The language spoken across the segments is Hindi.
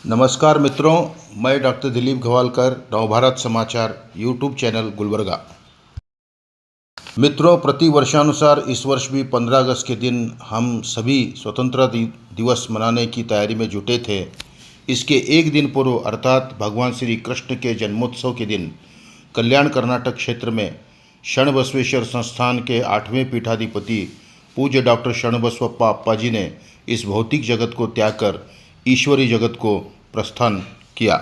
नमस्कार मित्रों, मैं डॉक्टर दिलीप घवालकर, नवभारत समाचार यूट्यूब चैनल गुलबर्गा। मित्रों, प्रति वर्षानुसार इस वर्ष भी 15 अगस्त के दिन हम सभी स्वतंत्रता दिवस मनाने की तैयारी में जुटे थे। इसके एक दिन पूर्व अर्थात भगवान श्री कृष्ण के जन्मोत्सव के दिन कल्याण कर्नाटक क्षेत्र में शरणबसवेश्वर संस्थान के 8वें पीठाधिपति पूज्य डॉक्टर शरणबसवप्पा अप्पाजी ने इस भौतिक जगत को त्याग कर ईश्वरी जगत को प्रस्थान किया।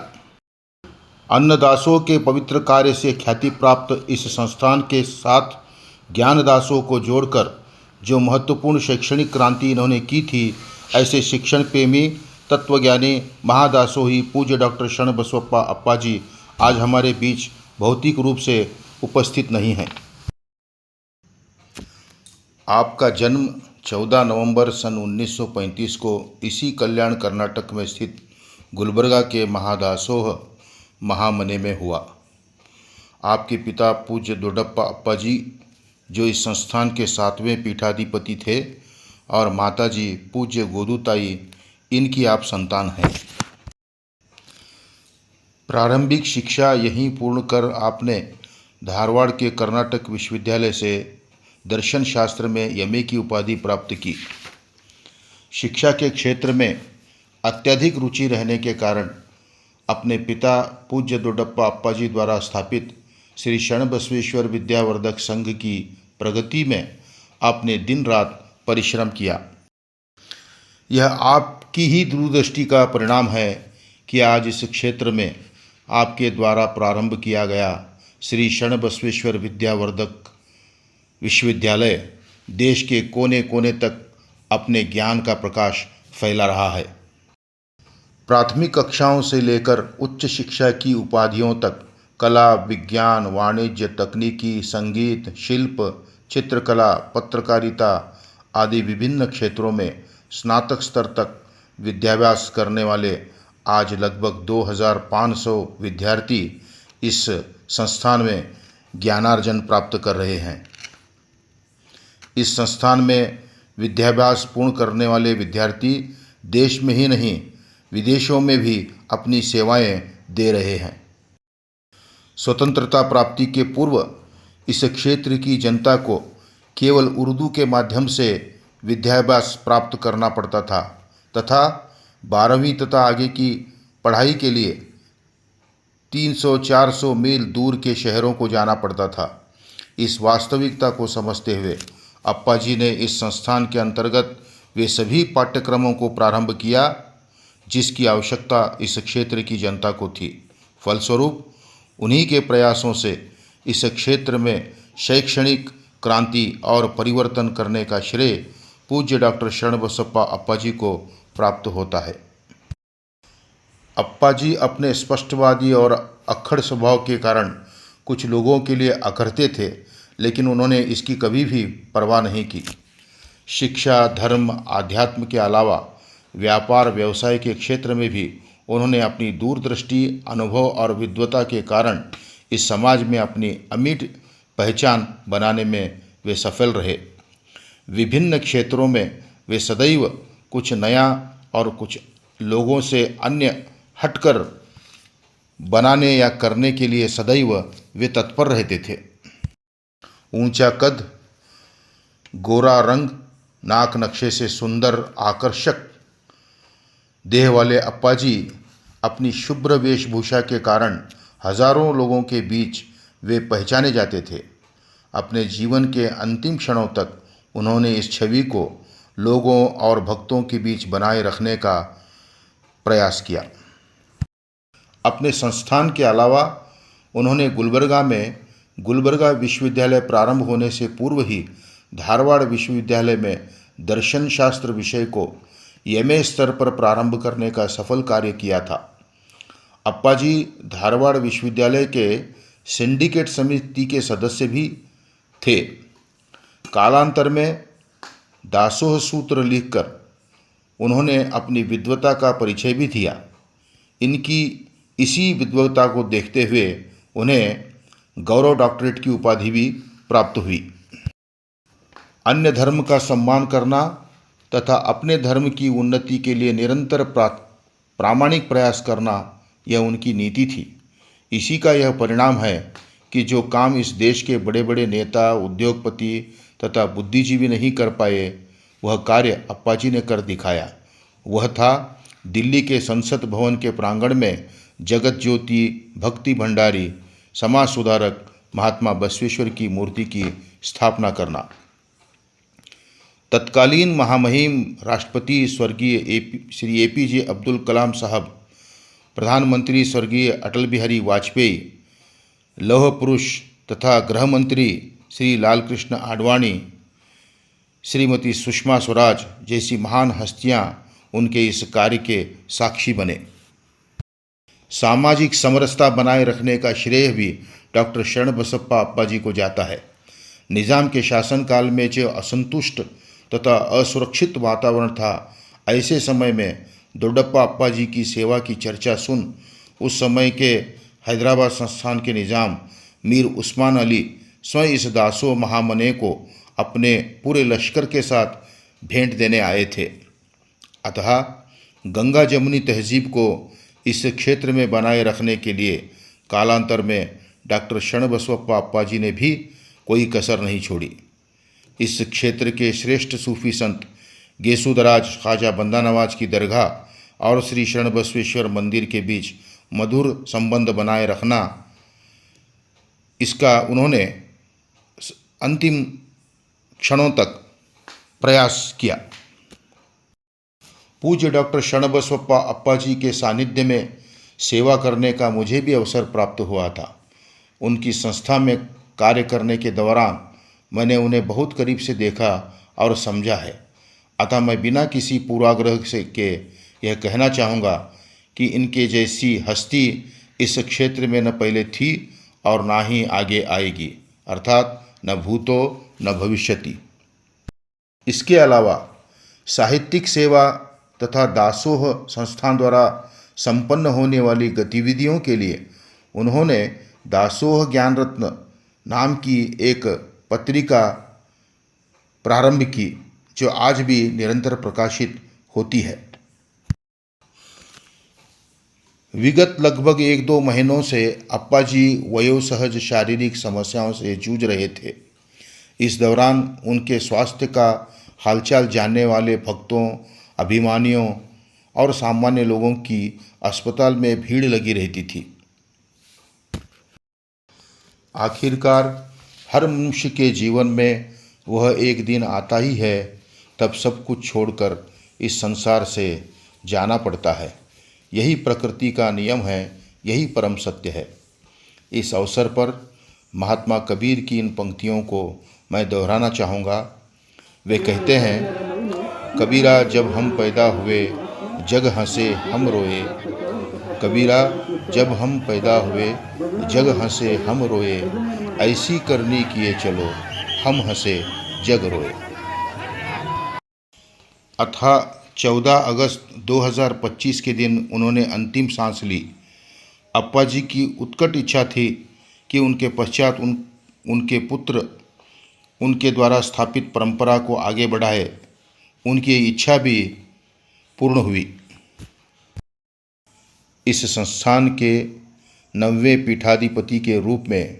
अन्नदासों के पवित्र कार्य से ख्याति प्राप्त इस संस्थान के साथ ज्ञानदासों को जोड़कर जो महत्वपूर्ण शैक्षणिक क्रांति इन्होंने की थी, ऐसे शिक्षण प्रेमी तत्वज्ञानी महादासोही पूज्य डॉक्टर शरणबसवप्पा अप्पाजी आज हमारे बीच भौतिक रूप से उपस्थित नहीं हैं। आपका जन्म 14 नवंबर सन 1935 को इसी कल्याण कर्नाटक में स्थित गुलबर्गा के महादासोह महामने में हुआ। आपके पिता पूज्य दोडप्पा अप्पाजी जो इस संस्थान के 7वें पीठाधिपति थे और माताजी पूज्य गोदूताई इनकी आप संतान हैं। प्रारंभिक शिक्षा यहीं पूर्ण कर आपने धारवाड़ के कर्नाटक विश्वविद्यालय से दर्शन शास्त्र में एमए की उपाधि प्राप्त की। शिक्षा के क्षेत्र में अत्यधिक रुचि रहने के कारण अपने पिता पूज्य दोडप्पा अप्पाजी द्वारा स्थापित श्री शरणबसवेश्वर विद्यावर्धक संघ की प्रगति में आपने दिन रात परिश्रम किया। यह आपकी ही दूरदृष्टि का परिणाम है कि आज इस क्षेत्र में आपके द्वारा प्रारंभ किया गया श्री शरणबसवेश्वर विद्यावर्धक विश्वविद्यालय देश के कोने कोने तक अपने ज्ञान का प्रकाश फैला रहा है। प्राथमिक कक्षाओं से लेकर उच्च शिक्षा की उपाधियों तक कला, विज्ञान, वाणिज्य, तकनीकी, संगीत, शिल्प, चित्रकला, पत्रकारिता आदि विभिन्न क्षेत्रों में स्नातक स्तर तक विद्याभ्यास करने वाले आज लगभग 2500 विद्यार्थी इस संस्थान में ज्ञानार्जन प्राप्त कर रहे हैं। इस संस्थान में विद्याभ्यास पूर्ण करने वाले विद्यार्थी देश में ही नहीं विदेशों में भी अपनी सेवाएं दे रहे हैं। स्वतंत्रता प्राप्ति के पूर्व इस क्षेत्र की जनता को केवल उर्दू के माध्यम से विद्याभ्यास प्राप्त करना पड़ता था तथा 12वीं तथा आगे की पढ़ाई के लिए 300-400 मील दूर के शहरों को जाना पड़ता था। इस वास्तविकता को समझते हुए अप्पाजी ने इस संस्थान के अंतर्गत वे सभी पाठ्यक्रमों को प्रारंभ किया जिसकी आवश्यकता इस क्षेत्र की जनता को थी। फलस्वरूप उन्हीं के प्रयासों से इस क्षेत्र में शैक्षणिक क्रांति और परिवर्तन करने का श्रेय पूज्य डॉक्टर शरणबसप्पा अप्पाजी को प्राप्त होता है। अप्पाजी अपने स्पष्टवादी और अक्खड़ स्वभाव के कारण कुछ लोगों के लिए अखरते थे, लेकिन उन्होंने इसकी कभी भी परवाह नहीं की। शिक्षा, धर्म, आध्यात्म के अलावा व्यापार व्यवसाय के क्षेत्र में भी उन्होंने अपनी दूरदृष्टि, अनुभव और विद्वता के कारण इस समाज में अपनी अमिट पहचान बनाने में वे सफल रहे। विभिन्न क्षेत्रों में वे सदैव कुछ नया और कुछ लोगों से अन्य हटकर बनाने या करने के लिए सदैव वे तत्पर रहते थे। ऊंचा कद, गोरा रंग, नाक नक्शे से सुंदर आकर्षक देह वाले अप्पाजी अपनी शुभ्र वेशभूषा के कारण हजारों लोगों के बीच वे पहचाने जाते थे। अपने जीवन के अंतिम क्षणों तक उन्होंने इस छवि को लोगों और भक्तों के बीच बनाए रखने का प्रयास किया। अपने संस्थान के अलावा उन्होंने गुलबर्गा में गुलबर्गा विश्वविद्यालय प्रारंभ होने से पूर्व ही धारवाड़ विश्वविद्यालय में दर्शन शास्त्र विषय को एमए स्तर पर प्रारंभ करने का सफल कार्य किया था। अप्पाजी धारवाड़ विश्वविद्यालय के सिंडिकेट समिति के सदस्य भी थे। कालांतर में दासोह सूत्र लिखकर उन्होंने अपनी विद्वता का परिचय भी दिया। इनकी इसी विद्वता को देखते हुए उन्हें गौरव डॉक्टरेट की उपाधि भी प्राप्त हुई। अन्य धर्म का सम्मान करना तथा अपने धर्म की उन्नति के लिए निरंतर प्रामाणिक प्रयास करना यह उनकी नीति थी। इसी का यह परिणाम है कि जो काम इस देश के बड़े बड़े नेता, उद्योगपति तथा बुद्धिजीवी नहीं कर पाए, वह कार्य अप्पाजी ने कर दिखाया। वह था दिल्ली के संसद भवन के प्रांगण में जगत ज्योति भक्ति भंडारी समाज सुधारक महात्मा बसवेश्वर की मूर्ति की स्थापना करना। तत्कालीन महामहिम राष्ट्रपति स्वर्गीय श्री एपीजे अब्दुल कलाम साहब, प्रधानमंत्री स्वर्गीय अटल बिहारी वाजपेयी, लौह पुरुष तथा गृह मंत्री श्री लालकृष्ण आडवाणी, श्रीमती सुषमा स्वराज जैसी महान हस्तियां उनके इस कार्य के साक्षी बने। सामाजिक समरसता बनाए रखने का श्रेय भी डॉक्टर शरणबसप्पा अप्पाजी को जाता है। निज़ाम के शासनकाल में जो असंतुष्ट तथा असुरक्षित वातावरण था, ऐसे समय में दोड्डप्पा अप्पाजी की सेवा की चर्चा सुन उस समय के हैदराबाद संस्थान के निज़ाम मीर उस्मान अली स्वयं इस दासो महामने को अपने पूरे लश्कर के साथ भेंट देने आए थे। अतः गंगा जमुनी तहजीब को इस क्षेत्र में बनाए रखने के लिए कालांतर में डॉक्टर शरणबसप्पा अप्पाजी ने भी कोई कसर नहीं छोड़ी। इस क्षेत्र के श्रेष्ठ सूफी संत गेसुदराज ख्वाजा बंदा नवाज की दरगाह और श्री शरणबसवेश्वर मंदिर के बीच मधुर संबंध बनाए रखना, इसका उन्होंने अंतिम क्षणों तक प्रयास किया। पूज्य डॉक्टर शरणबसप्पा अप्पाजी के सानिध्य में सेवा करने का मुझे भी अवसर प्राप्त हुआ था। उनकी संस्था में कार्य करने के दौरान मैंने उन्हें बहुत करीब से देखा और समझा है। अतः मैं बिना किसी पूर्वाग्रह से के यह कहना चाहूँगा कि इनके जैसी हस्ती इस क्षेत्र में न पहले थी और ना ही आगे आएगी, अर्थात न भूतो न भविष्यति। इसके अलावा साहित्यिक सेवा तथा दासोह संस्थान द्वारा संपन्न होने वाली गतिविधियों के लिए उन्होंने दासोह ज्ञान रत्न नाम की एक पत्रिका प्रारंभ की, जो आज भी निरंतर प्रकाशित होती है। विगत लगभग 1-2 महीनों से अप्पाजी वयोसहज शारीरिक समस्याओं से जूझ रहे थे। इस दौरान उनके स्वास्थ्य का हालचाल जानने वाले भक्तों, अभिमानियों और सामान्य लोगों की अस्पताल में भीड़ लगी रहती थी। आखिरकार हर मनुष्य के जीवन में वह एक दिन आता ही है, तब सब कुछ छोड़कर इस संसार से जाना पड़ता है। यही प्रकृति का नियम है, यही परम सत्य है। इस अवसर पर महात्मा कबीर की इन पंक्तियों को मैं दोहराना चाहूँगा। वे कहते हैं, कबीरा जब हम पैदा हुए जग हंसे हम रोए, कबीरा जब हम पैदा हुए जग हंसे हम रोए, ऐसी करनी किए चलो हम हंसे जग रोए। अतः 14 अगस्त 2025 के दिन उन्होंने अंतिम सांस ली। अप्पाजी की उत्कट इच्छा थी कि उनके पश्चात उनके पुत्र उनके द्वारा स्थापित परंपरा को आगे बढ़ाए। उनकी इच्छा भी पूर्ण हुई। इस संस्थान के 90वें पीठाधिपति के रूप में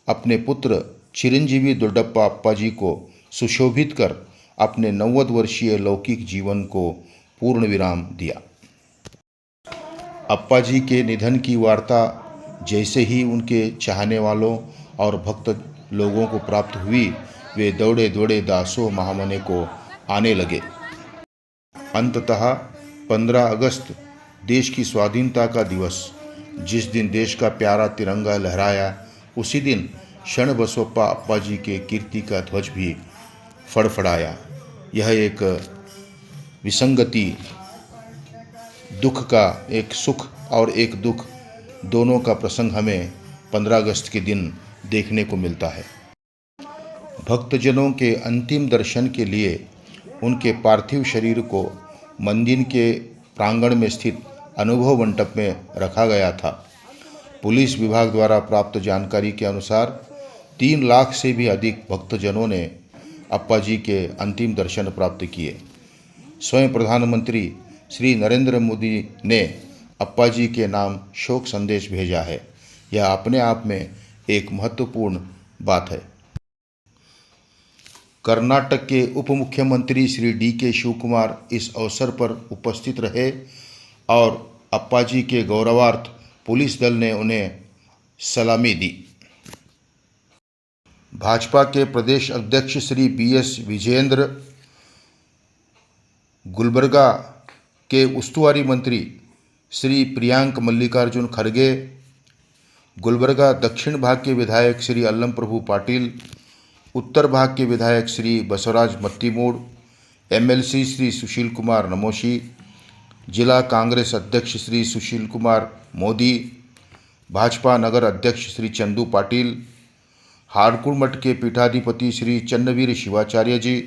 अपने पुत्र चिरंजीवी दोड्डप्पा अप्पाजी को सुशोभित कर अपने 90 वर्षीय लौकिक जीवन को पूर्ण विराम दिया। अप्पाजी के निधन की वार्ता जैसे ही उनके चाहने वालों और भक्त लोगों को प्राप्त हुई, वे दौड़े दौड़े दासोह महामने को आने लगे। अंततः 15 अगस्त देश की स्वाधीनता का दिवस, जिस दिन देश का प्यारा तिरंगा लहराया, उसी दिन शरणबसप्पा अप्पाजी के कीर्ति का ध्वज भी फड़फड़ाया। यह एक विसंगति, दुख का एक सुख और एक दुख दोनों का प्रसंग हमें 15 अगस्त के दिन देखने को मिलता है। भक्तजनों के अंतिम दर्शन के लिए उनके पार्थिव शरीर को मंदिर के प्रांगण में स्थित अनुभव मंडप में रखा गया था। पुलिस विभाग द्वारा प्राप्त जानकारी के अनुसार 3 लाख से भी अधिक भक्तजनों ने अप्पाजी के अंतिम दर्शन प्राप्त किए। स्वयं प्रधानमंत्री श्री नरेंद्र मोदी ने अप्पाजी के नाम शोक संदेश भेजा है। यह अपने आप में एक महत्वपूर्ण बात है। कर्नाटक के उप मुख्यमंत्री श्री डी.के. शिवकुमार इस अवसर पर उपस्थित रहे और अप्पाजी के गौरवार्थ पुलिस दल ने उन्हें सलामी दी। भाजपा के प्रदेश अध्यक्ष श्री बी.एस. विजयेंद्र, गुलबर्गा के उस्तुवारी मंत्री श्री प्रियांक मल्लिकार्जुन खड़गे, गुलबर्गा दक्षिण भाग के विधायक श्री अल्लम प्रभु पाटिल, उत्तर भाग के विधायक श्री बसवराज मत्तीमूड़, एमएलसी श्री सुशील कुमार नमोशी, जिला कांग्रेस अध्यक्ष श्री सुशील कुमार मोदी, भाजपा नगर अध्यक्ष श्री चंदू पाटिल, हाड़कुड़ मठ के पीठाधिपति श्री चन्नवीर शिवाचार्य जी,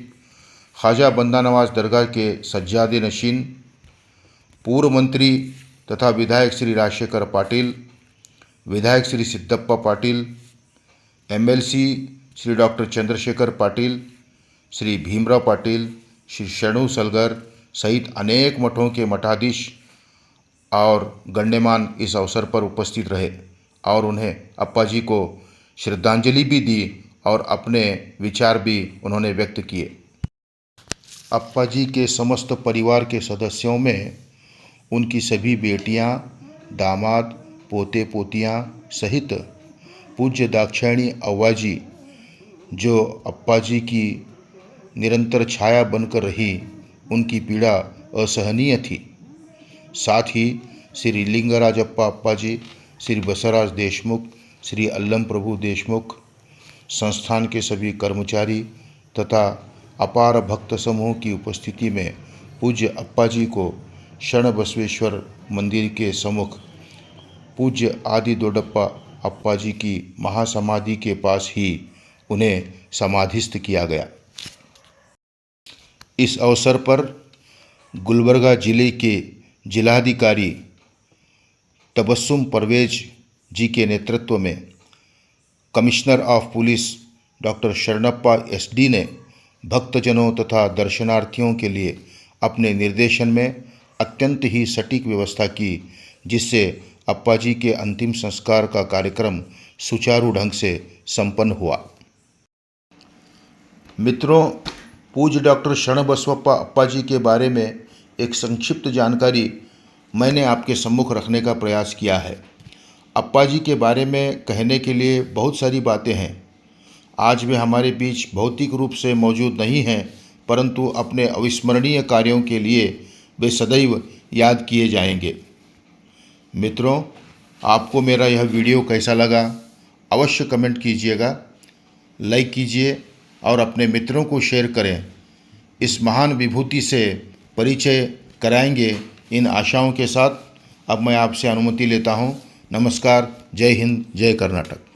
ख्वाजा बंदा नवाज दरगाह के सज्जादे नशीन, पूर्व मंत्री तथा विधायक श्री राजशेखर पाटिल, विधायक श्री सिद्धप्पा पाटिल, एमएलसी श्री डॉक्टर चंद्रशेखर पाटिल, श्री भीमराव पाटिल, श्री शरणु सलगर सहित अनेक मठों के मठाधीश और गण्यमान इस अवसर पर उपस्थित रहे और उन्हें अप्पाजी को श्रद्धांजलि भी दी और अपने विचार भी उन्होंने व्यक्त किए। अप्पाजी के समस्त परिवार के सदस्यों में उनकी सभी बेटियां, दामाद, पोते पोतियां सहित पूज्य दाक्षायणी अव्वा जी, जो अप्पाजी की निरंतर छाया बनकर रही, उनकी पीड़ा असहनीय थी। साथ ही श्री लिंगराजप्पा अप्पाजी, श्री बसवराज देशमुख, श्री अल्लम प्रभु देशमुख, संस्थान के सभी कर्मचारी तथा अपार भक्त समूह की उपस्थिति में पूज्य अप्पाजी को शरण बसवेश्वर मंदिर के सम्मुख पूज्य आदि दोडप्पा अप्पाजी की महासमाधि के पास ही उन्हें समाधिस्थ किया गया। इस अवसर पर गुलबर्गा जिले के जिलाधिकारी तबस्सुम परवेज जी के नेतृत्व में commissioner of police doctor Sharanappa SD ने भक्तजनों तथा दर्शनार्थियों के लिए अपने निर्देशन में अत्यंत ही सटीक व्यवस्था की, जिससे अप्पाजी के अंतिम संस्कार का कार्यक्रम सुचारू ढंग से संपन्न हुआ। मित्रों, पूज्य डॉक्टर शरणबसवप्पा अप्पाजी के बारे में एक संक्षिप्त जानकारी मैंने आपके सम्मुख रखने का प्रयास किया है। अप्पाजी के बारे में कहने के लिए बहुत सारी बातें हैं। आज वे हमारे बीच भौतिक रूप से मौजूद नहीं हैं, परंतु अपने अविस्मरणीय कार्यों के लिए वे सदैव याद किए जाएंगे। मित्रों, आपको मेरा यह वीडियो कैसा लगा अवश्य कमेंट कीजिएगा, लाइक कीजिए और अपने मित्रों को शेयर करें। इस महान विभूति से परिचय कराएंगे इन आशाओं के साथ अब मैं आपसे अनुमति लेता हूं। नमस्कार। जय हिंद, जय कर्नाटक।